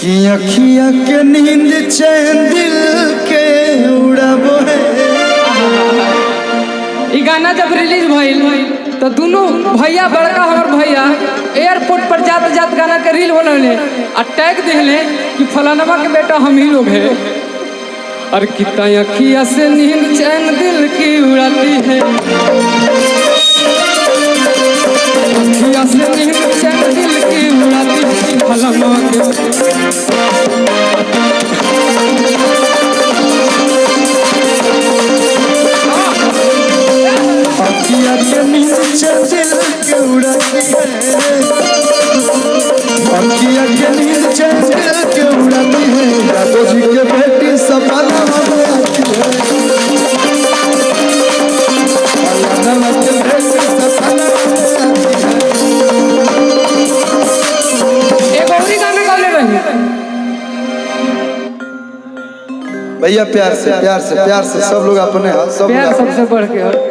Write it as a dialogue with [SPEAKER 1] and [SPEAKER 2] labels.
[SPEAKER 1] कि अखिया के नींद चैन दिल के उड़ाबो है।
[SPEAKER 2] ई गाना जब रिलीज भइल तो दोनों भैया बड़का हमार भैया एयरपोर्ट पर जाते जाते गाना के रील बनौले और टैग दिले कि फलानवा के बेटा हम ही लोग हैं। और कितना अखिया से नींद चैन दिल की उड़ाती है, अखिया से नींद चैन दिल की उड़ाती है फलानवा के।
[SPEAKER 1] अखिया के नींद चैन दिल के उड़ाती है, अखिया के नींद चैन दिल के उड़ाती है। यादव जी के बेटी सपना में आती है, फलाना के बेटी सपना में आती है।
[SPEAKER 2] एक और ही गाना गा ले रही
[SPEAKER 1] भैया प्यार से सब लोग अपने हाथ सब
[SPEAKER 2] प्यार सबसे बढ़ के